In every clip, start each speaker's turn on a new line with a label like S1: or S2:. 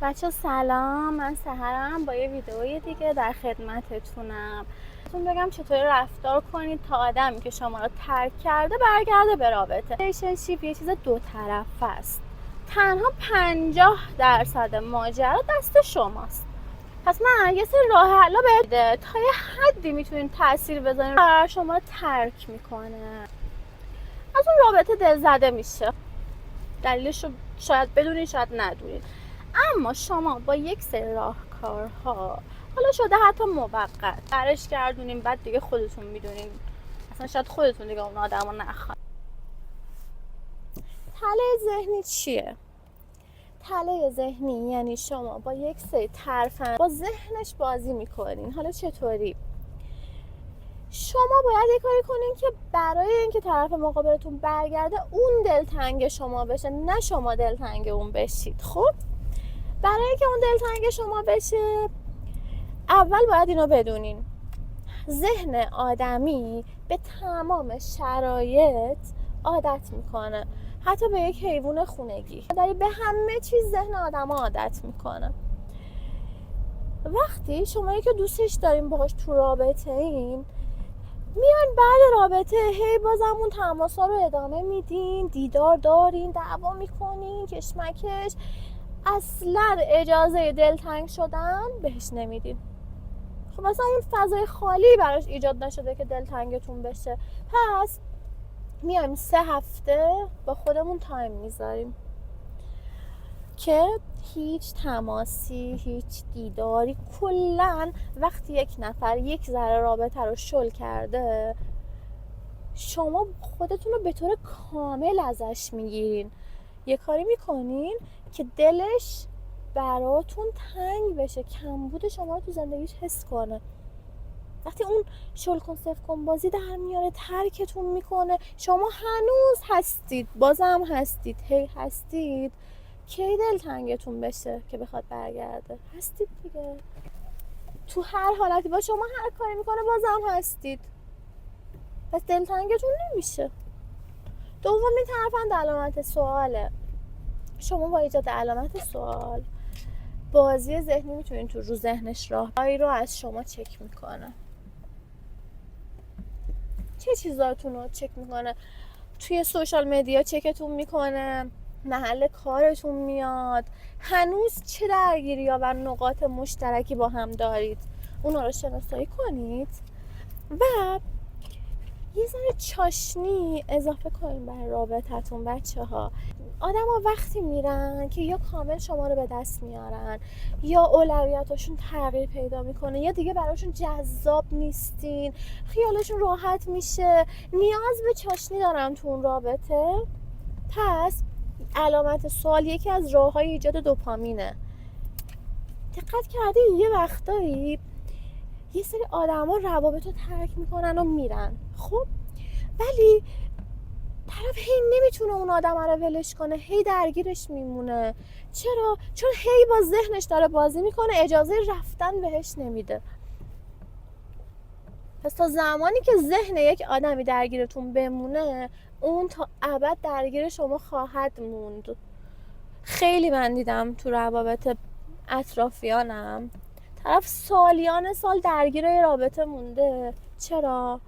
S1: بچه سلام، من سحرم با یه ویدئوی دیگه در خدمتتونم. بهتون بگم چطوری رفتار کنید تا آدمی که شما رو ترک کرده برگرده به رابطه. ریلیشنشیپ یه چیز دو طرفه است. تنها 50% ماجرا دست شماست. پس من یه سری راه حلا بده تا یه حدی میتونید تاثیر بذارین برای شما رو ترک میکنه. از اون رابطه دلزده میشه. دلیلش رو شاید بدونین شاید ندونین، اما شما با یک سری راهکارها، حالا شده حتی موقت، برش گردونین، بعد دیگه خودتون میدونین، اصلا شاید خودتون دیگه اون آدم رو نخواهید. تله ذهنی چیه؟ تله ذهنی یعنی شما با یک سری ترفند با ذهنش بازی میکنین. حالا چطوری؟ شما باید یه کاری کنین که برای اینکه طرف مقابلتون برگرده اون دلتنگ شما بشه، نه شما دلتنگ اون بشید. خب برای اینکه اون دلتنگ شما بشه اول باید اینو بدونین: ذهن آدمی به تمام شرایط عادت میکنه، حتی به یک حیوان خونگی. به همه چیز ذهن آدم عادت میکنه. وقتی شما یکی دوستش دارین، باهاش تو رابطه این، میان بعد رابطه هی بازم اون تماسا رو ادامه میدین، دیدار دارین، دعوا میکنین، کشمکش، اصلا اجازه دلتنگ شدن بهش نمیدین. خب مثلا اون فضای خالی براش ایجاد نشده که دلتنگتون بشه. پس میایم 3 هفته با خودمون تایم میذاریم که هیچ تماسی، هیچ دیداری، کلن وقتی یک نفر یک ذره رابطه رو شل کرده، شما خودتون رو به طور کامل ازش میگیرین. یه کاری میکنین که دلش براتون تنگ بشه، کمبود شما رو تو زندگیش حس کنه. وقتی اون شل کن صفر کن بازی در میاره، ترکتون میکنه، شما هنوز هستید، بازم هستید، هی هستید، کی دلتنگتون بشه که بخواد برگرده؟ هستید دیگه. تو هر حالتی با شما هر کاری میکنه بازم هستید، پس دلتنگتون نمیشه. دومین طرفند علامت سواله. شما با ایجاد علامت سوال بازی ذهنی میتونین تو رو ذهنش راههایی رو از شما چک میکنه. چه چیزاتون رو چک میکنه؟ توی سوشال مدیا چکتون میکنه، محل کارتون میاد، هنوز چه درگیری ها و نقاط مشترکی با هم دارید، اونا رو شناسایی کنید و یه ذره چاشنی اضافه کنین برای رابطتون. بچه ها، آدم ها وقتی میرن که یا کامل شما رو به دست میارن، یا اولویتاشون تغییر پیدا میکنه، یا دیگه براشون جذاب نیستین، خیالشون راحت میشه، نیاز به چاشنی دارن تو اون رابطه. پس علامت سوال یکی از راه‌های ایجاد دوپامینه. دقت کردین یه وقتایی یه سری آدم ها روابط رو ترک میکنن و میرن، خب ولی طرف هی نمیتونه اون آدم رو ولش کنه، هی درگیرش میمونه. چرا؟ چون هی با ذهنش داره بازی میکنه، اجازه رفتن بهش نمیده. پس تا زمانی که ذهن یک آدمی درگیرتون بمونه، اون تا ابد درگیر شما خواهد موند. خیلی من دیدم تو روابط اطرافیانم طرف سالیان سال درگیر رابطه مونده. چرا؟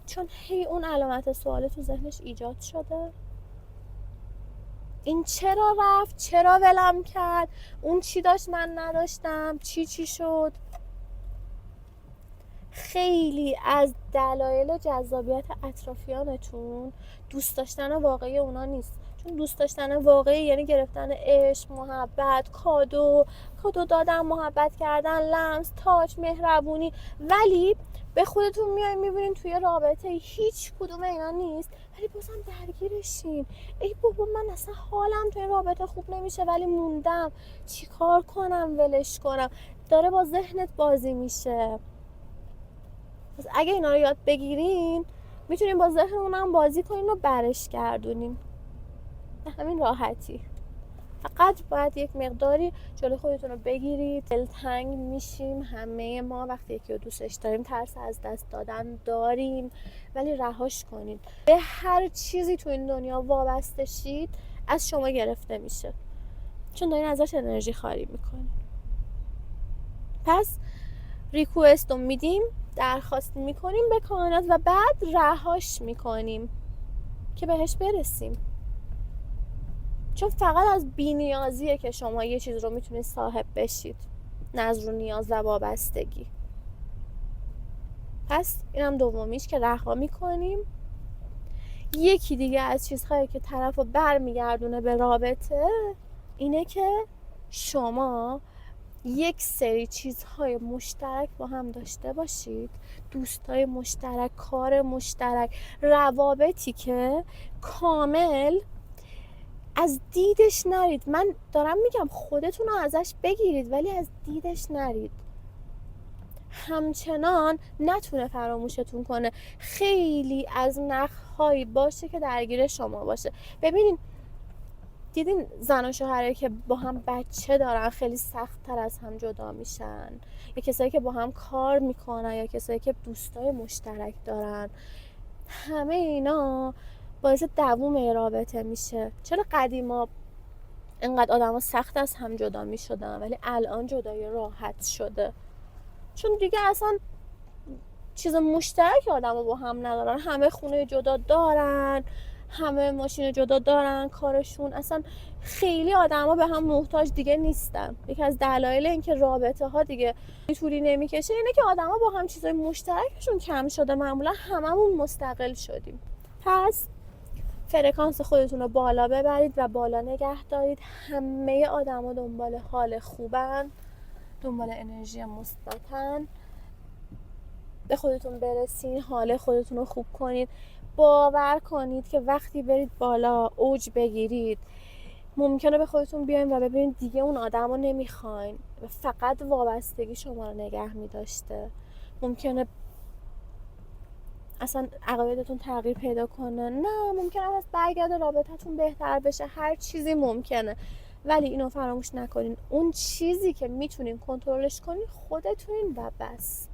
S1: چون هی اون علامت سوال تو ذهنش ایجاد شده. این چرا رفت؟ چرا ولم کرد؟ اون چی داشت من نداشتم؟ چی شد؟ خیلی از دلایل جذابیت اطرافیانتون دوست داشتن واقعی اونا نیست. چون دوست داشتن واقعی یعنی گرفتن عشق، محبت، کادو دادن، محبت کردن، لمس، تاچ، مهربونی. ولی به خودتون میایین میبینین توی رابطه هیچ کدوم اینا نیست، ولی بازم درگیرشین. ای بابا، من اصلا حالم توی رابطه خوب نمیشه ولی موندم، چیکار کنم ولش کنم؟ داره با ذهنت بازی میشه. پس اگه اینا رو یاد بگیرین میتونین با ذهنمون بازی کنین و برش گردونین به همین راحتی. فقط باید یک مقداری جلوی خودتون رو بگیرید. دلتنگ میشیم همه ما وقتی یکی رو دوستش داریم، ترس از دست دادن داریم، ولی رهاش کنین. به هر چیزی تو این دنیا وابسته شید از شما گرفته میشه. چون دارین ازش انرژی خالی میکنین. پس ریکوست رو میدیم، درخواست میکنیم به کائنات و بعد رهاش میکنیم که بهش برسیم. چون فقط از بی‌نیازیه که شما یه چیز رو میتونید صاحب بشید، نه از رو نیاز و وابستگی. پس اینم دومیش که رها میکنیم. یکی دیگه از چیزهایی که طرف رو برمیگردونه به رابطه اینه که شما یک سری چیزهای مشترک با هم داشته باشید، دوستای مشترک، کار مشترک، روابطی که کامل از دیدش نرید. من دارم میگم خودتون رو ازش بگیرید ولی از دیدش نرید. همچنان نتونه فراموشتون کنه. خیلی از نخهایی باشه که درگیر شما باشه. ببینین دیدین زن و شوهرایی که با هم بچه دارن خیلی سخت تر از هم جدا میشن، یا کسایی که با هم کار میکنن، یا کسایی که دوستای مشترک دارن، همه اینا باعث دوام رابطه میشه. چرا قدیما اینقدر آدما سخت از هم جدا میشدن ولی الان جدایی راحت شده؟ چون دیگه اصلا چیز مشترک آدما با هم ندارن. همه خونه جدا دارن، همه ماشین جدا دارن، کارشون اصلا خیلی آدما به هم محتاج دیگه نیستن. یکی از دلایل اینکه رابطه ها دیگه طولی نمیکشه اینه که آدما با هم چیزای مشترکشون کم شده. معمولا هممون مستقل شدیم. پس فرکانس خودتون رو بالا ببرید و بالا نگه دارید. همه آدما دنبال حال خوبن، دنبال انرژی مثبتن. به خودتون برسین، حال خودتون رو خوب کنید. باور کنید که وقتی برید بالا اوج بگیرید ممکنه به خودتون بیاین و ببینید دیگه اون آدم رو نمیخواین و فقط وابستگی شما رو نگه میداشته. ممکنه اصلا عقایدتون تغییر پیدا کنه، نه ممکنه از برگرده رابطتون بهتر بشه، هر چیزی ممکنه. ولی اینو فراموش نکنین، اون چیزی که میتونین کنترلش کنین خودتونین و بس.